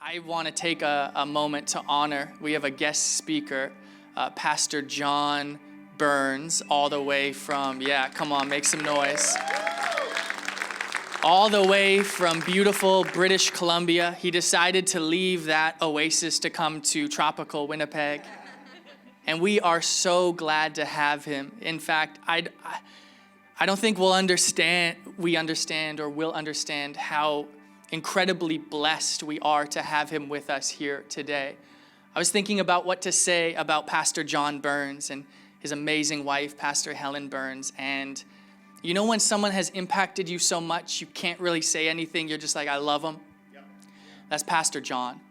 I want to take a moment to honor. We have a guest speaker, Pastor John Burns, all the way from, come on, make some noise. All the way from beautiful British Columbia. He decided to leave that oasis to come to tropical Winnipeg. And we are so glad to have him. In fact, I don't think we'll understand how incredibly blessed we are to have him with us here today. I was thinking about what to say about Pastor John Burns and his amazing wife, Pastor Helen Burns. And you know when someone has impacted you so much, you can't really say anything. You're just like, I love them. Yep. That's Pastor John.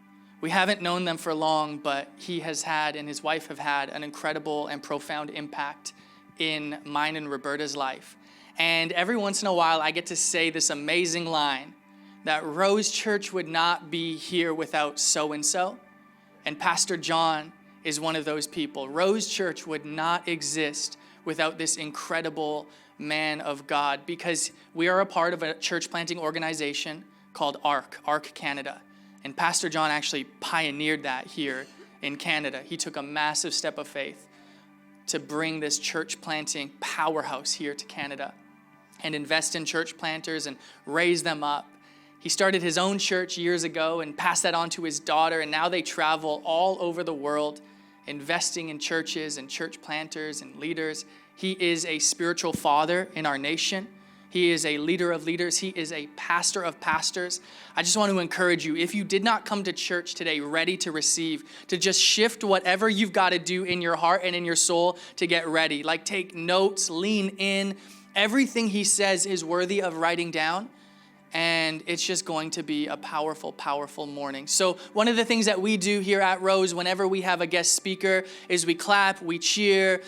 We haven't known them for long, but he has had and his wife have had an incredible and profound impact in mine and Roberta's life. And every once in a while, I get to say this amazing line that Rose Church would not be here without so-and-so. And Pastor John is one of those people. Rose Church would not exist without this incredible man of God, because we are a part of a church planting organization called ARC Canada. And Pastor John actually pioneered that here in Canada. He took a massive step of faith to bring this church planting powerhouse here to Canada and invest in church planters and raise them up. He started his own church years ago and passed that on to his daughter, and now they travel all over the world investing in churches and church planters and leaders. He is a spiritual father in our nation. He is a leader of leaders. He is a pastor of pastors. I just want to encourage you, if you did not come to church today ready to receive, to just shift whatever you've got to do in your heart and in your soul to get ready. Like take notes, lean in. Everything he says is worthy of writing down. And it's just going to be a powerful, powerful morning. So one of the things that we do here at Rose whenever we have a guest speaker is we clap, we cheer.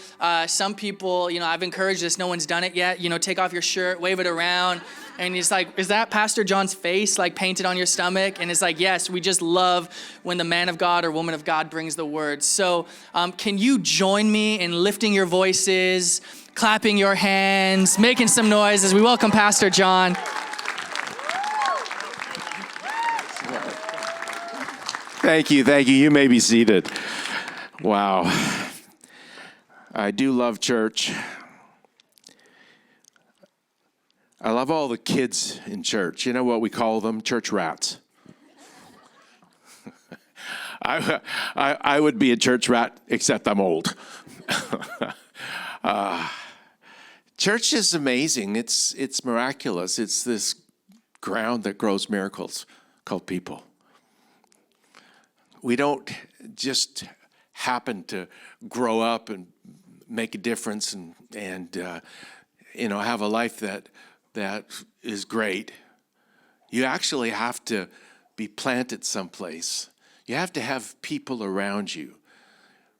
Some people, I've encouraged this, no one's done it yet. Take off your shirt, wave it around. And it's like, is that Pastor John's face like painted on your stomach? And it's like, yes, we just love when the man of God or woman of God brings the word. So can you join me in lifting your voices, clapping your hands, making some noise as we welcome Pastor John. Thank you. You may be seated. Wow. I do love church. I love all the kids in church. You know what we call them? Church rats. I would be a church rat, except I'm old. Church is amazing. It's miraculous. It's this ground that grows miracles called people. We don't just happen to grow up and make a difference and have a life that is great. You actually have to be planted someplace. You have to have people around you.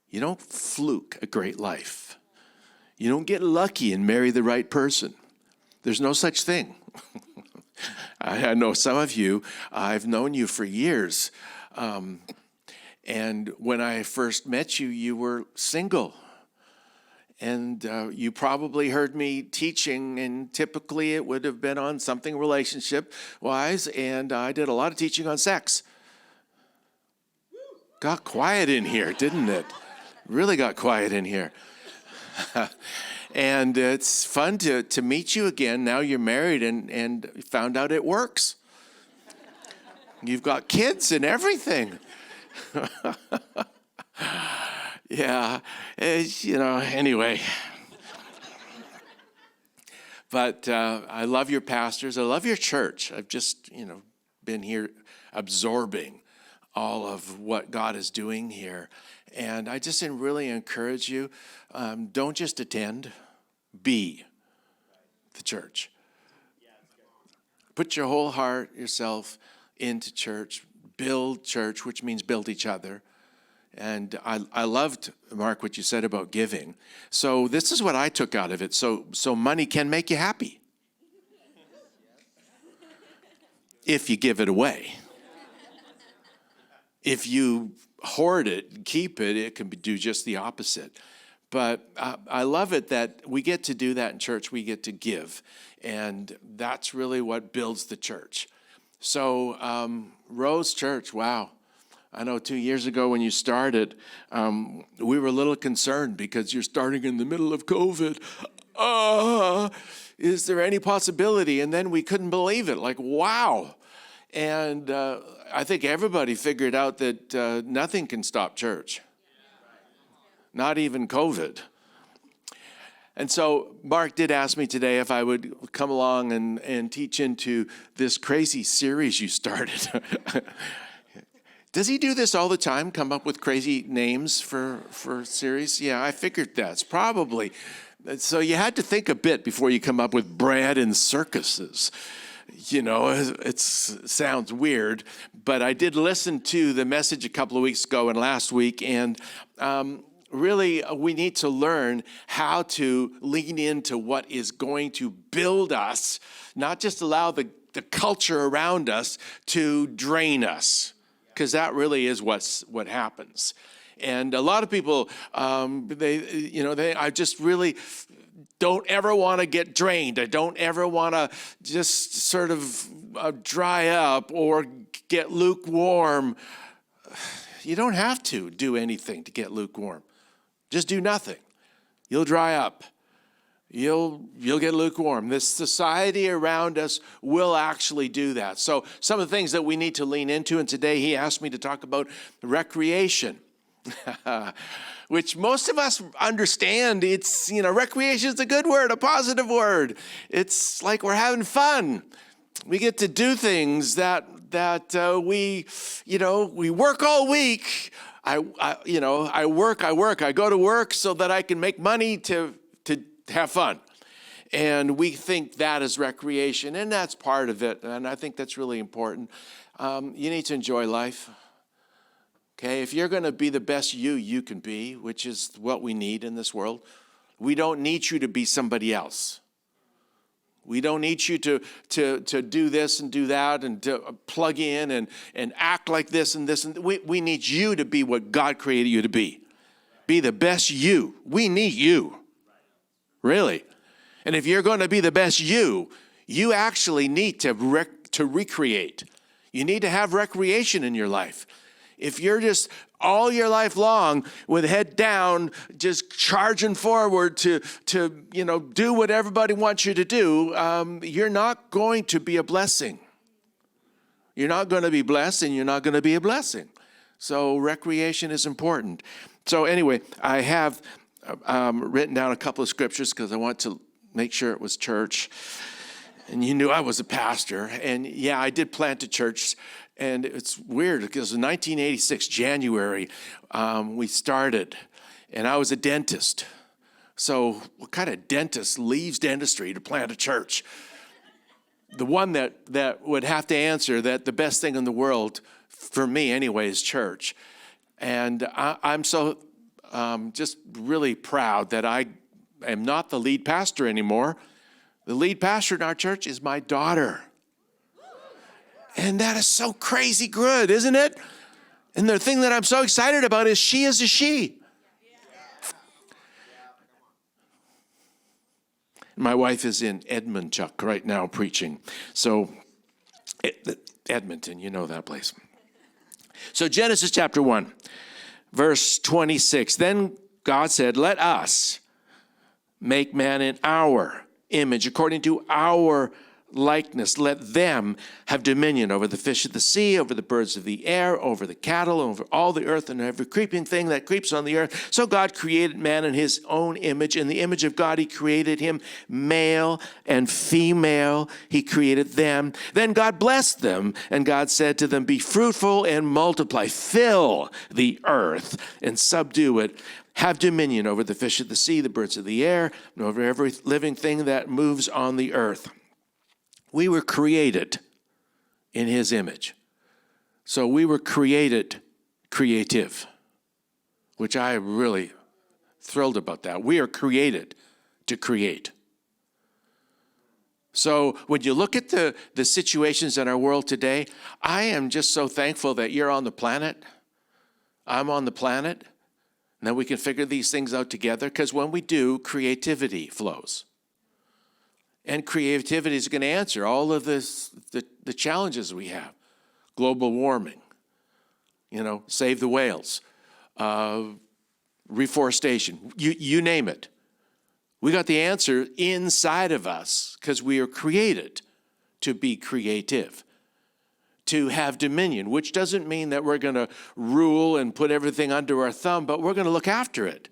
You don't fluke a great life. You don't get lucky and marry the right person. There's no such thing. I know some of you, I've known you for years. And when I first met you, you were single. And you probably heard me teaching, and typically it would have been on something relationship-wise, and I did a lot of teaching on sex. Got quiet in here, didn't it? Really got quiet in here. And it's fun to meet you again. Now you're married and found out it works. You've got kids and everything. Yeah, anyway. But I love your pastors. I love your church. I've just, been here absorbing all of what God is doing here. And I just really encourage you, don't just attend, be the church. Put your whole heart, yourself into church. Build church, which means build each other. And I loved, Mark, what you said about giving. So this is what I took out of it. So money can make you happy. If you give it away. If you hoard it and keep it, it can do just the opposite. But I love it that we get to do that in church. We get to give. And that's really what builds the church. So Rose Church, wow. I know 2 years ago when you started, we were a little concerned because you're starting in the middle of COVID. Is there any possibility? And then we couldn't believe it, like, wow. And I think everybody figured out that nothing can stop church, not even COVID. And so Mark did ask me today if I would come along and teach into this crazy series you started. Does he do this all the time, come up with crazy names for series? Yeah, I figured that's probably. So you had to think a bit before you come up with bread and circuses. You know, it sounds weird, but I did listen to the message a couple of weeks ago and last week, and really, we need to learn how to lean into what is going to build us, not just allow the culture around us to drain us, because that really is what happens. And a lot of people, I just really don't ever want to get drained. I don't ever want to just sort of dry up or get lukewarm. You don't have to do anything to get lukewarm. Just do nothing. You'll dry up. You'll get lukewarm. This society around us will actually do that. So some of the things that we need to lean into, and today he asked me to talk about recreation, which most of us understand. It's, recreation is a good word, a positive word. It's like we're having fun. We get to do things that we work all week. I work. I go to work so that I can make money to have fun. And we think that is recreation, and that's part of it. And I think that's really important. You need to enjoy life. Okay, if you're going to be the best you can be, which is what we need in this world, we don't need you to be somebody else. We don't need you to do this and do that and to plug in and act like this and this. And we need you to be what God created you to be. Be the best you. We need you. Really. And if you're going to be the best you actually need to recreate. You need to have recreation in your life. If you're just all your life long with head down, just charging forward to do what everybody wants you to do, you're not going to be a blessing. You're not going to be blessed, and you're not going to be a blessing. So recreation is important. So anyway, I have written down a couple of scriptures because I want to make sure it was church. And you knew I was a pastor. And yeah, I did plant a church. And it's weird because in 1986, January, we started, and I was a dentist. So what kind of dentist leaves dentistry to plant a church? The one that would have to answer that the best thing in the world, for me anyway, is church. And I'm so just really proud that I am not the lead pastor anymore. The lead pastor in our church is my daughter. And that is so crazy good, isn't it? And the thing that I'm so excited about is she is a she. My wife is in Edmonton right now preaching. So Edmonton, you know that place. So Genesis chapter 1, verse 26. Then God said, let us make man in our image, according to our likeness. Let them have dominion over the fish of the sea, over the birds of the air, over the cattle, over all the earth, and every creeping thing that creeps on the earth. So God created man in his own image. In the image of God, he created him, male and female. He created them. Then God blessed them, and God said to them, be fruitful and multiply, fill the earth and subdue it. Have dominion over the fish of the sea, the birds of the air, and over every living thing that moves on the earth. We were created in his image. So we were created creative, which I really thrilled about that. We are created to create. So when you look at the situations in our world today, I am just so thankful that you're on the planet. I'm on the planet. And then we can figure these things out together, because when we do, creativity flows. And creativity is going to answer all of the challenges we have. Global warming, save the whales, reforestation, you name it. We got the answer inside of us because we are created to be creative, to have dominion, which doesn't mean that we're going to rule and put everything under our thumb, but we're going to look after it.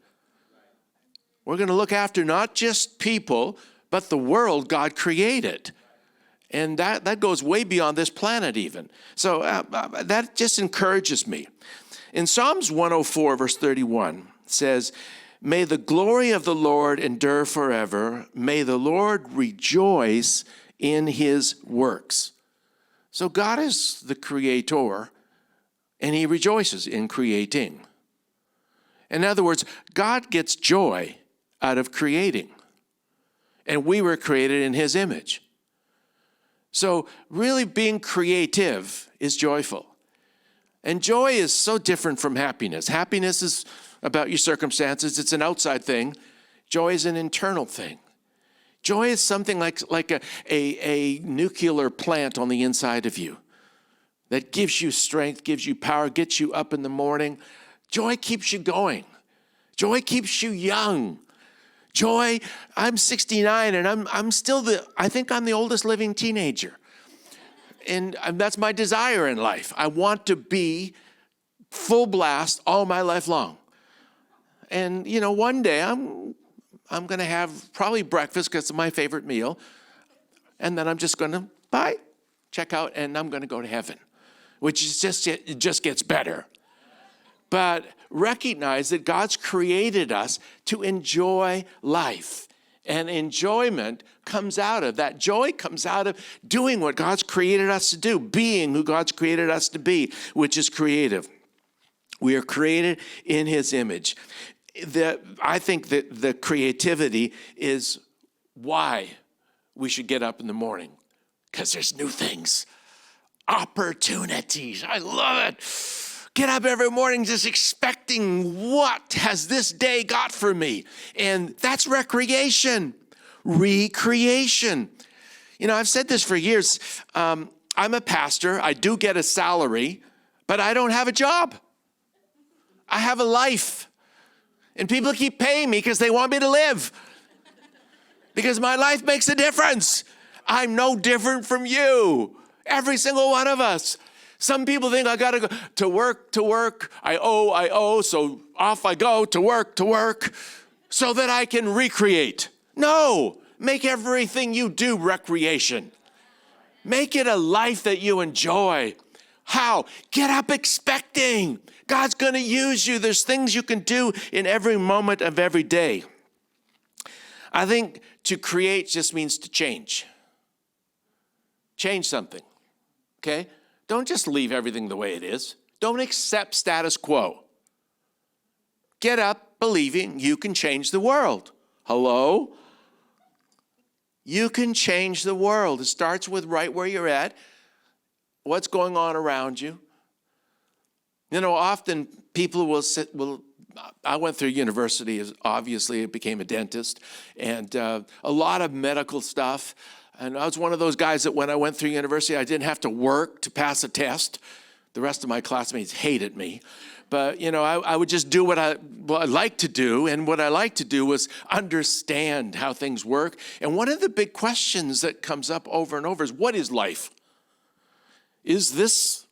We're going to look after not just people, but the world God created. And that goes way beyond this planet even. So that just encourages me. In Psalms 104, verse 31, it says, "May the glory of the Lord endure forever. May the Lord rejoice in his works." So God is the creator, and he rejoices in creating. In other words, God gets joy out of creating. And we were created in his image. So really being creative is joyful. And joy is so different from happiness. Happiness is about your circumstances. It's an outside thing. Joy is an internal thing. Joy is something like a nuclear plant on the inside of you that gives you strength, gives you power, gets you up in the morning. Joy keeps you going. Joy keeps you young. Joy, I'm 69 and I'm still I think I'm the oldest living teenager. And that's my desire in life. I want to be full blast all my life long. And, one day I'm going to have probably breakfast because it's my favorite meal. And then I'm just going to check out, and I'm going to go to heaven, which is it just gets better. But recognize that God's created us to enjoy life. And enjoyment comes out of that. Joy comes out of doing what God's created us to do, being who God's created us to be, which is creative. We are created in his image. I think that the creativity is why we should get up in the morning, because there's new things, opportunities. I love it. Get up every morning just expecting what has this day got for me. And that's recreation, recreation. I've said this for years. I'm a pastor. I do get a salary, but I don't have a job. I have a life. And people keep paying me because they want me to live. Because my life makes a difference. I'm no different from you. Every single one of us. Some people think I got to go to work. I owe, so off I go to work, so that I can recreate. No, make everything you do recreation. Make it a life that you enjoy. How? Get up expecting. God's going to use you. There's things you can do in every moment of every day. I think to create just means to change. Change something, okay? Don't just leave everything the way it is. Don't accept status quo. Get up believing you can change the world. Hello? You can change the world. It starts with right where you're at, what's going on around you. Often people I went through university, obviously I became a dentist, and a lot of medical stuff. And I was one of those guys that when I went through university, I didn't have to work to pass a test. The rest of my classmates hated me. But, I would just do what I like to do. And what I like to do was understand how things work. And one of the big questions that comes up over and over is, what is life? Is this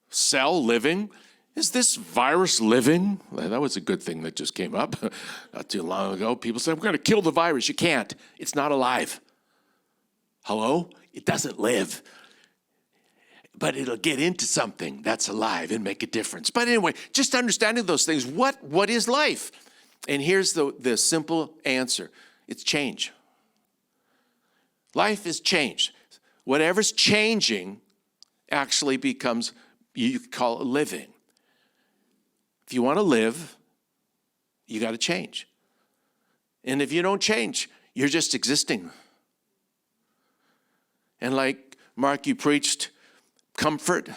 cell living? Is this virus living? That was a good thing that just came up not too long ago. People said, we're going to kill the virus. You can't. It's not alive. Hello? It doesn't live. But it'll get into something that's alive and make a difference. But anyway, just understanding those things. What is life? And here's the simple answer. It's change. Life is change. Whatever's changing actually becomes, you could call it living. If you want to live, you got to change. And if you don't change, you're just existing. And like Mark, you preached comfort.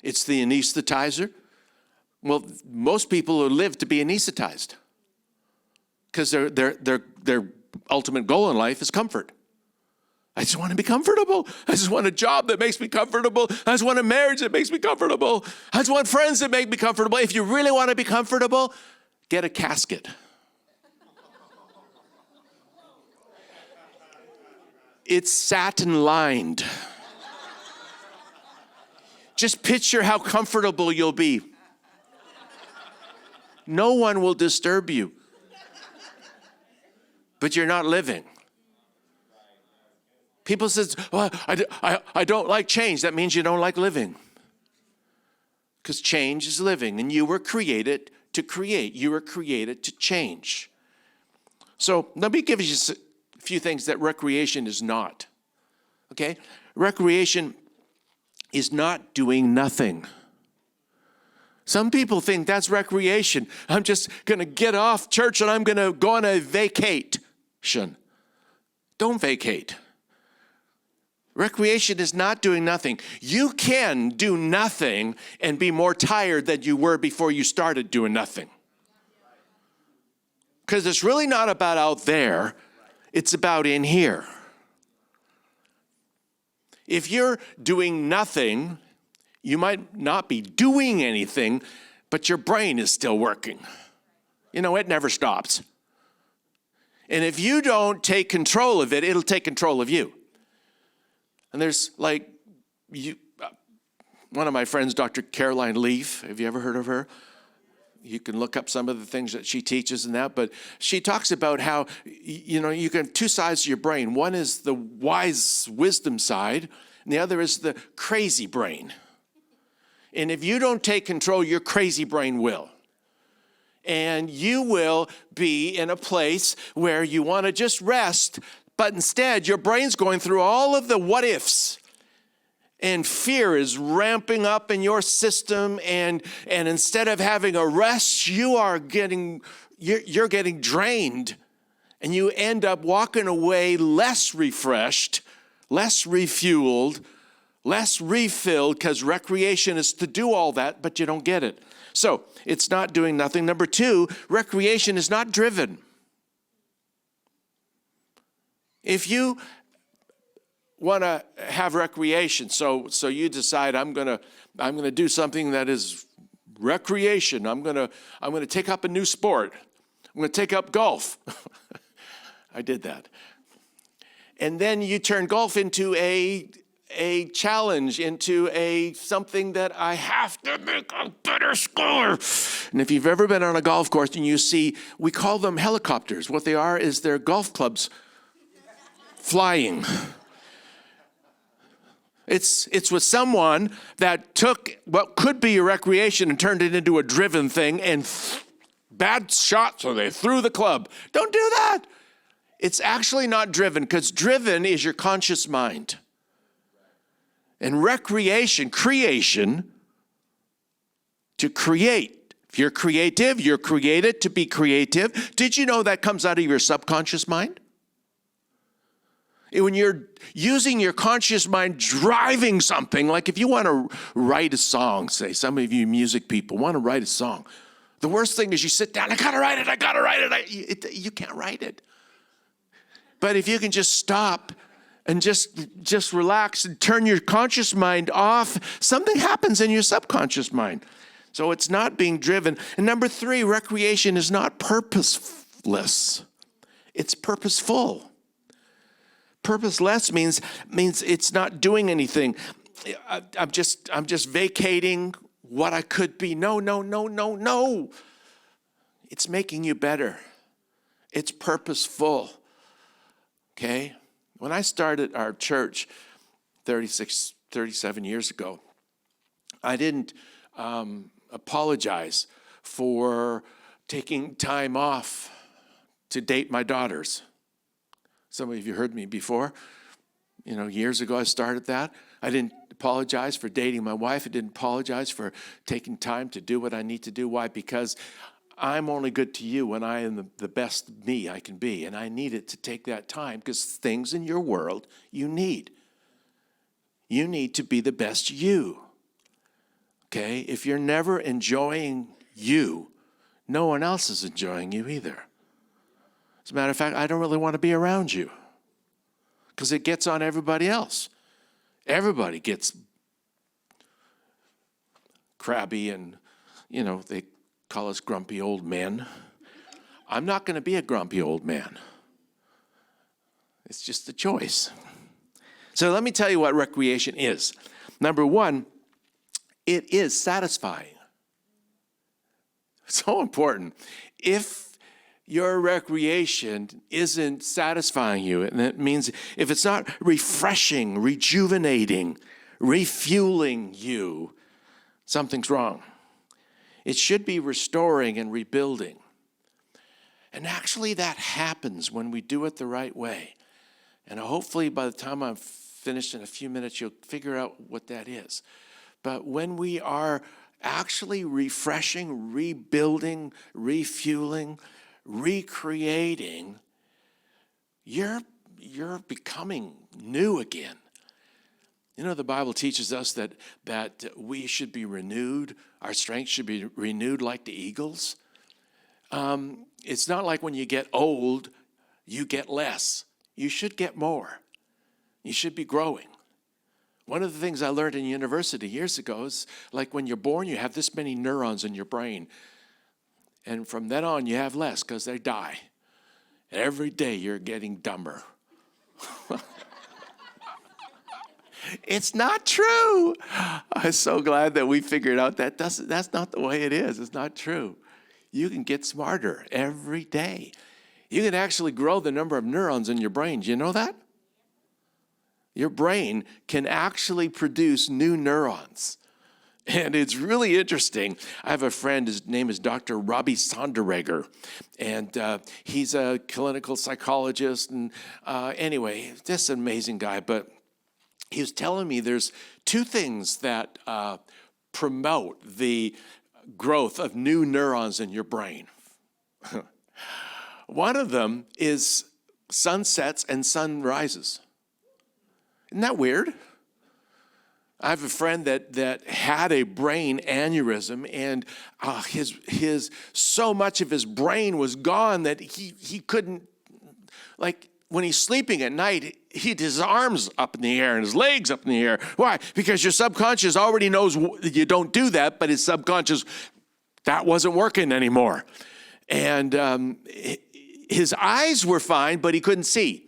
It's the anesthetizer. Well, most people live to be anesthetized because their ultimate goal in life is comfort. I just want to be comfortable. I just want a job that makes me comfortable. I just want a marriage that makes me comfortable. I just want friends that make me comfortable. If you really want to be comfortable, get a casket. It's satin lined. Just picture how comfortable you'll be. No one will disturb you. But you're not living. People say, well, I don't like change. That means you don't like living. Because change is living, and you were created to create. You were created to change. So let me give you a few things that recreation is not. Okay? Recreation is not doing nothing. Some people think that's recreation. I'm just going to get off church and I'm going to go on a vacation. Don't vacate. Recreation is not doing nothing. You can do nothing and be more tired than you were before you started doing nothing. Because it's really not about out there. It's about in here. If you're doing nothing, you might not be doing anything, but your brain is still working. You know, it never stops. And if you don't take control of it, it'll take control of you. And there's one of my friends, Dr. Caroline Leaf. Have you ever heard of her? You can look up some of the things that she teaches in that, but she talks about how, you can have two sides to your brain. One is the wise wisdom side, and the other is the crazy brain. And if you don't take control, your crazy brain will. And you will be in a place where you want to just rest, but instead your brain's going through all of the what ifs. And fear is ramping up in your system, and instead of having a rest, you're getting drained, and you end up walking away less refreshed, less refueled, less refilled, because recreation is to do all that, but you don't get it. So it's not doing nothing. Number two, recreation is not driven. If you want to have recreation, so you decide I'm going to do something that is recreation. I'm going to take up a new sport. I'm going to take up golf. I did that. And then you turn golf into a challenge, into something that I have to make a better score. And if you've ever been on a golf course and you see, we call them helicopters. What they are is they're golf clubs flying. It's with someone that took what could be a recreation and turned it into a driven thing, and bad shot, so they threw the club. Don't do that. It's actually not driven, because driven is your conscious mind. And recreation, creation, to create. If you're creative, you're created to be creative. Did you know that comes out of your subconscious mind? When you're using your conscious mind driving something, like if you want to write a song, say, some of you music people want to write a song. The worst thing is you sit down, I gotta write it. You can't write it. But if you can just stop and just relax and turn your conscious mind off, something happens in your subconscious mind. So it's not being driven. And number three, recreation is not purposeless. It's purposeful. Purposeless means it's not doing anything. I'm just vacating what I could be. No. It's making you better. It's purposeful. Okay? When I started our church 37 years ago, I didn't apologize for taking time off to date my daughters. Some of you heard me before. Years ago I started that. I didn't apologize for dating my wife. I didn't apologize for taking time to do what I need to do. Why? Because I'm only good to you when I am the best me I can be. And I needed to take that time, because things in your world you need. You need to be the best you. Okay? If you're never enjoying you, no one else is enjoying you either. As a matter of fact, I don't really want to be around you, because it gets on everybody else. Everybody gets crabby and, they call us grumpy old men. I'm not going to be a grumpy old man. It's just a choice. So let me tell you what recreation is. Number one, it is satisfying. So important. If your recreation isn't satisfying you, and that means if it's not refreshing, rejuvenating, refueling you, something's wrong. It should be restoring and rebuilding. And actually that happens when we do it the right way. And hopefully by the time I'm finished in a few minutes, you'll figure out what that is. But when we are actually refreshing, rebuilding, refueling, recreating, you're becoming new again. The Bible teaches us that we should be renewed. Our strength should be renewed like the eagles. It's not like when you get old, you get less. You should get more. You should be growing. One of the things I learned in university years ago is like when you're born, you have this many neurons in your brain. And from then on, you have less because they die. Every day you're getting dumber. It's not true. I'm so glad that we figured out that's not the way it is. It's not true. You can get smarter every day. You can actually grow the number of neurons in your brain. Do you know that? Your brain can actually produce new neurons. And it's really interesting. I have a friend, his name is Dr. Robbie Sonderegger, and he's a clinical psychologist. And anyway, just an amazing guy. But he was telling me there's two things that promote the growth of new neurons in your brain. One of them is sunsets and sunrises. Isn't that weird? I have a friend that had a brain aneurysm, and his so much of his brain was gone that he couldn't, like when he's sleeping at night, he had his arms up in the air and his legs up in the air. Why? Because your subconscious already knows you don't do that, but his subconscious, that wasn't working anymore. And his eyes were fine, but he couldn't see,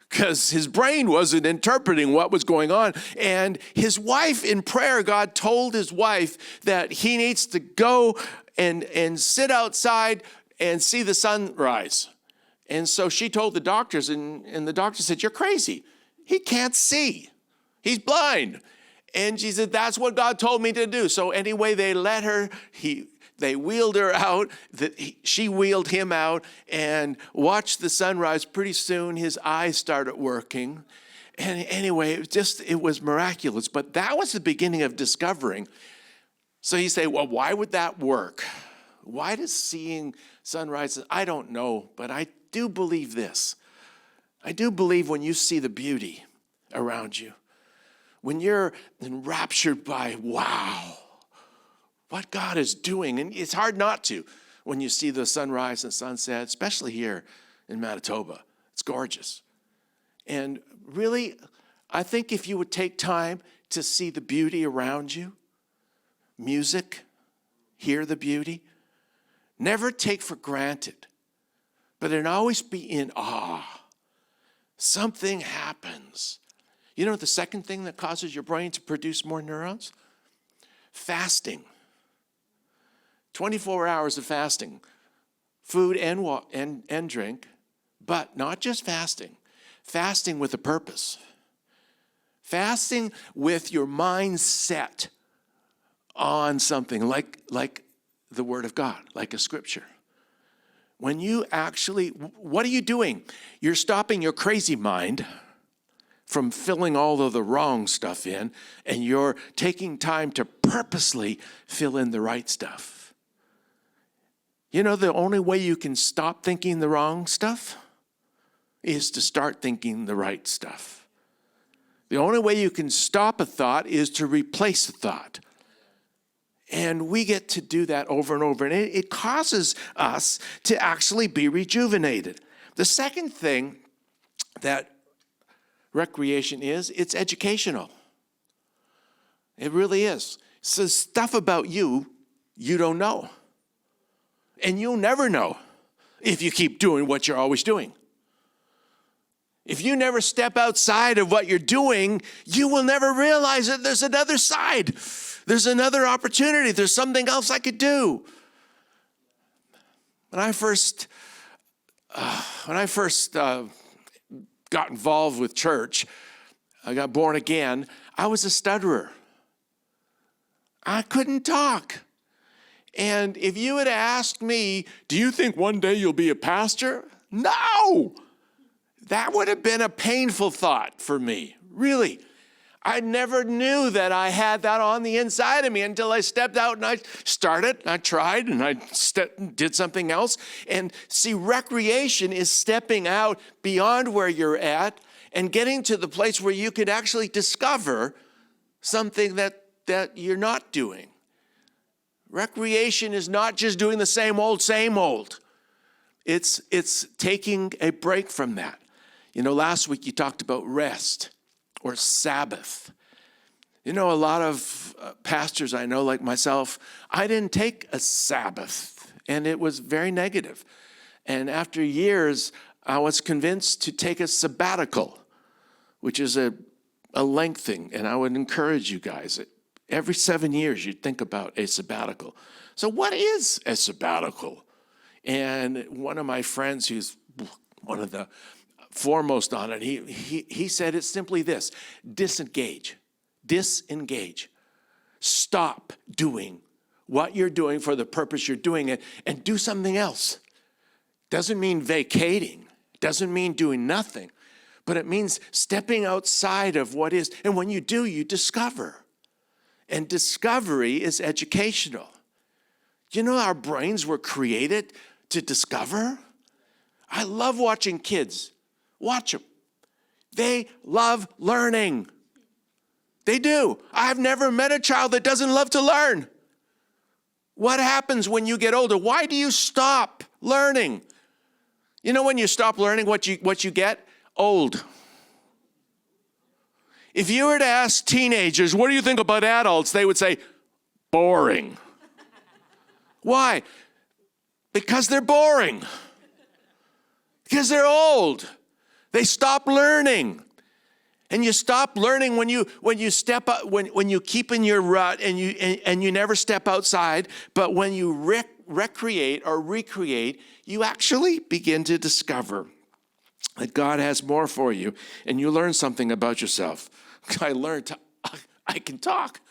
because his brain wasn't interpreting what was going on. And his wife, in prayer, God told his wife that he needs to go and sit outside and see the sunrise. And so she told the doctors, and the doctor said, "You're crazy. He can't see. He's blind." And she said, "That's what God told me to do." So anyway, they let her, they wheeled her out, she wheeled him out, and watched the sunrise. Pretty soon his eyes started working. And anyway, it was miraculous. But that was the beginning of discovering. So you say, well, why would that work? Why does seeing sunrises? I don't know, but I do believe this. I do believe when you see the beauty around you, when you're enraptured by, wow, what God is doing. And it's hard not to when you see the sunrise and sunset, especially here in Manitoba. It's gorgeous. And really, I think if you would take time to see the beauty around you, music, hear the beauty, never take for granted, but then always be in awe. Something happens. You know the second thing that causes your brain to produce more neurons? Fasting. 24 hours of fasting, food and drink, but not just fasting. Fasting with a purpose. Fasting with your mind set on something like the Word of God, like a scripture. When you actually, what are you doing? You're stopping your crazy mind from filling all of the wrong stuff in, and you're taking time to purposely fill in the right stuff. You know, the only way you can stop thinking the wrong stuff is to start thinking the right stuff. The only way you can stop a thought is to replace a thought. And we get to do that over and over. And it causes us to actually be rejuvenated. The second thing that recreation is? It's educational. It really is. So stuff about you don't know. And you'll never know if you keep doing what you're always doing. If you never step outside of what you're doing, you will never realize that there's another side. There's another opportunity. There's something else I could do. When I first got involved with church, I got born again, I was a stutterer. I couldn't talk. And if you had asked me, do you think one day you'll be a pastor? No! That would have been a painful thought for me, really. I never knew that I had that on the inside of me until I stepped out and I started, I tried, and I did something else. And see, recreation is stepping out beyond where you're at and getting to the place where you could actually discover something that you're not doing. Recreation is not just doing the same old. It's taking a break from that. You know, last week you talked about rest or Sabbath. You know, a lot of pastors I know, like myself, I didn't take a Sabbath, and it was very negative. And after years, I was convinced to take a sabbatical, which is a lengthening, and I would encourage you guys, every 7 years you'd think about a sabbatical. So what is a sabbatical? And one of my friends, who's one of the foremost on it, he said it's simply this: disengage. Stop doing what you're doing for the purpose you're doing it and do something else. Doesn't mean vacating, doesn't mean doing nothing, but it means stepping outside of what is. And when you do, you discover. And discovery is educational. You know, our brains were created to discover. I love watching kids. Watch them. They love learning. They do. I've never met a child that doesn't love to learn. What happens when you get older? Why do you stop learning? You know, when you stop learning, what you get? Old. If you were to ask teenagers, what do you think about adults? They would say, boring. Why? Because they're boring. Because they're old. They stop learning. And you stop learning when you step up, when you keep in your rut and you never step outside. But when you recreate, you actually begin to discover that God has more for you, and you learn something about yourself. I learned I can talk.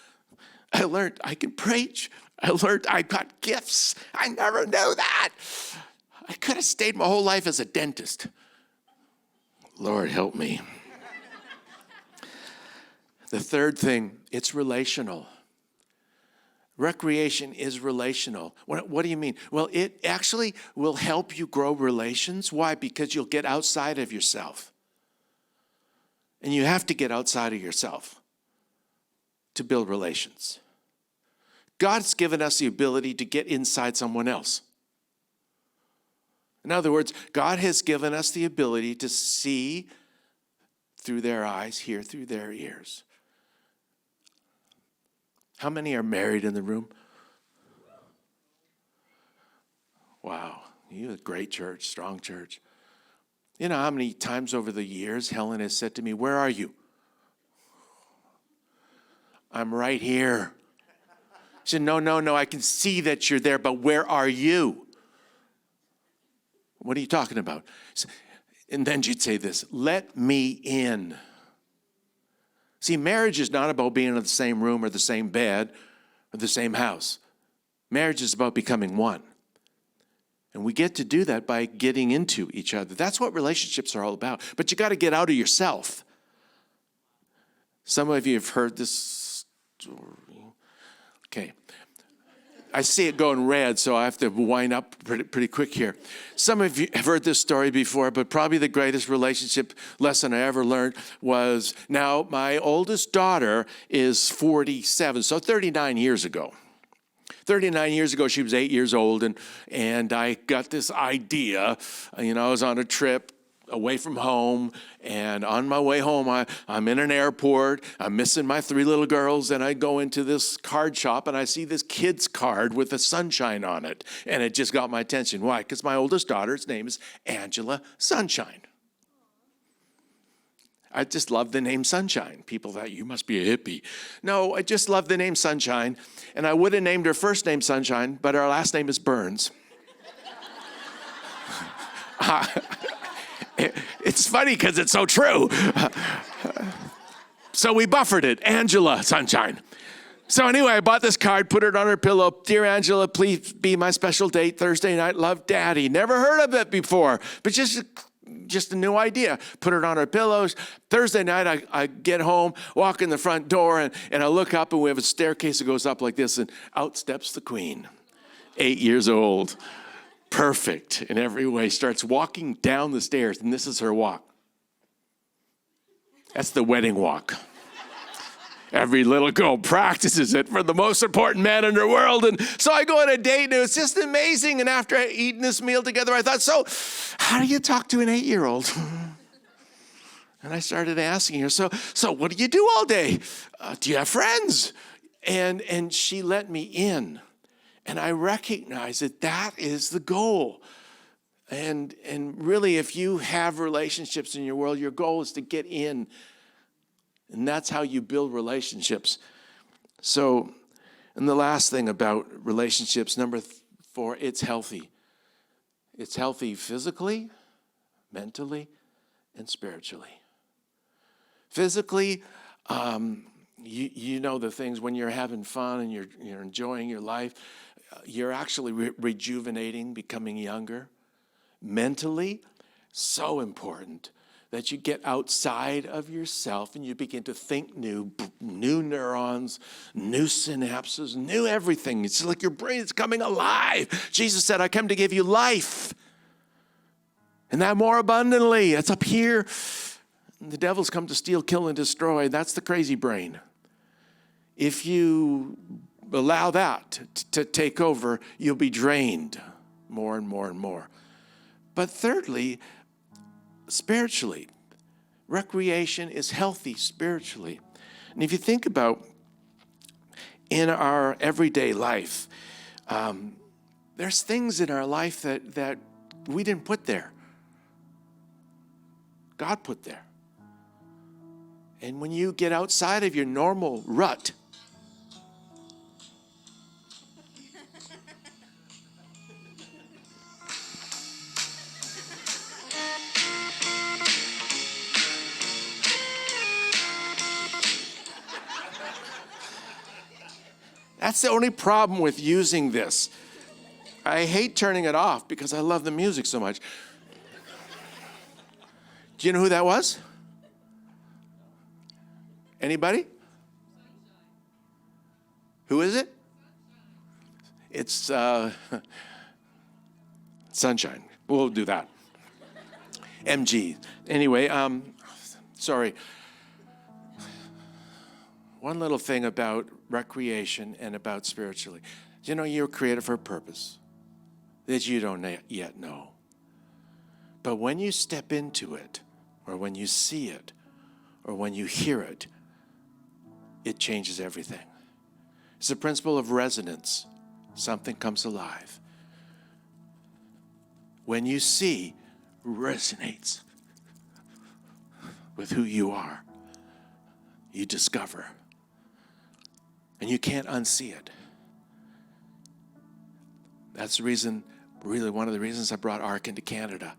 I learned I can preach. I learned I got gifts. I never knew that. I could have stayed my whole life as a dentist. Lord, help me. The third thing, it's relational. Recreation is relational. What do you mean? Well, it actually will help you grow relations. Why? Because you'll get outside of yourself. And you have to get outside of yourself to build relations. God's given us the ability to get inside someone else. In other words, God has given us the ability to see through their eyes, hear through their ears. How many are married in the room? Wow, you have a great church, strong church. You know how many times over the years Helen has said to me, where are you? I'm right here. She said, no, I can see that you're there, but where are you? What are you talking about? And then she'd say this, let me in. See, marriage is not about being in the same room or the same bed or the same house. Marriage is about becoming one. And we get to do that by getting into each other. That's what relationships are all about. But you got to get out of yourself. Some of you have heard this story. Okay. I see it going red, so I have to wind up pretty quick here. Some of you have heard this story before, but probably the greatest relationship lesson I ever learned was, now my oldest daughter is 47, so 39 years ago. 39 years ago, she was 8 years old, and I got this idea. You know, I was on a trip away from home, and on my way home, I'm in an airport. I'm missing my 3 little girls, and I go into this card shop, and I see this kid's card with a sunshine on it, and it just got my attention. Why? Because my oldest daughter's name is Angela Sunshine. I just love the name Sunshine. People thought, you must be a hippie. No, I just love the name Sunshine. And I would have named her first name Sunshine, but our last name is Burns. It's funny because it's so true. So we buffered it, Angela Sunshine. So anyway, I bought this card, put it on her pillow. Dear Angela, please be my special date Thursday night. Love, Daddy. Never heard of it before, but just a new idea. Put it on our pillows. Thursday night, I get home, walk in the front door, and I look up, and we have a staircase that goes up like this, and out steps the Queen, 8 years old, perfect in every way, starts walking down the stairs, and this is her walk. That's the wedding walk. Every little girl practices it for the most important man in the world. And so I go on a date, and it was just amazing. And after eating this meal together, I thought, so how do you talk to an 8-year-old? And I started asking her, so what do you do all day? Do you have friends? And she let me in. And I recognize that is the goal. And really, if you have relationships in your world, your goal is to get in. And that's how you build relationships. So, and the last thing about relationships, number 4, it's healthy. It's healthy physically, mentally, and spiritually. Physically, you know the things when you're having fun and you're enjoying your life, you're actually rejuvenating, becoming younger. Mentally, so important that you get outside of yourself and you begin to think new neurons, new synapses, new everything. It's like your brain is coming alive. Jesus said, I come to give you life, and that more abundantly. That's up here. The devil's come to steal, kill, and destroy. That's the crazy brain. If you allow that to take over, you'll be drained more and more and more. But thirdly, spiritually, recreation is healthy spiritually. And if you think about in our everyday life, there's things in our life that we didn't put there. God put there. And when you get outside of your normal rut, that's the only problem with using this. I hate turning it off because I love the music so much. Do you know who that was? Anybody? Who is it? It's Sunshine. We'll do that. MG. Anyway, sorry. One little thing about recreation and about spiritually. You know, you're created for a purpose that you don't yet know. But when you step into it, or when you see it, or when you hear it, it changes everything. It's the principle of resonance. Something comes alive. When you see, resonates with who you are, you discover. And you can't unsee it. That's the reason, really one of the reasons I brought ARC into Canada.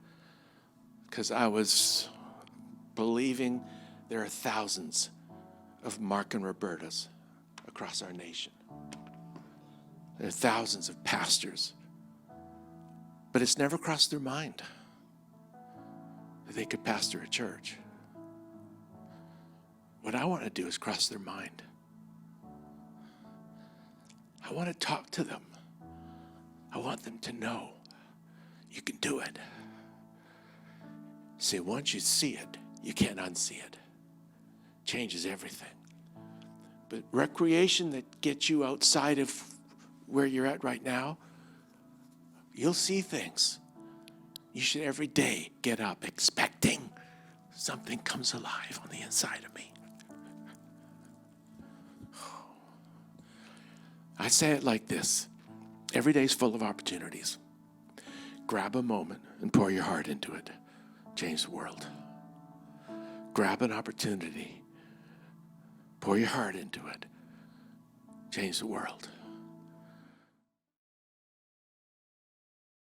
Because I was believing there are thousands of Mark and Robertas across our nation. There are thousands of pastors. But it's never crossed their mind that they could pastor a church. What I want to do is cross their mind. I want to talk to them. I want them to know you can do it. See, once you see it, you can't unsee it. Changes everything. But recreation that gets you outside of where you're at right now, you'll see things. You should every day get up expecting something comes alive on the inside of me. I say it like this. Every day is full of opportunities. Grab a moment and pour your heart into it. Change the world. Grab an opportunity. Pour your heart into it. Change the world.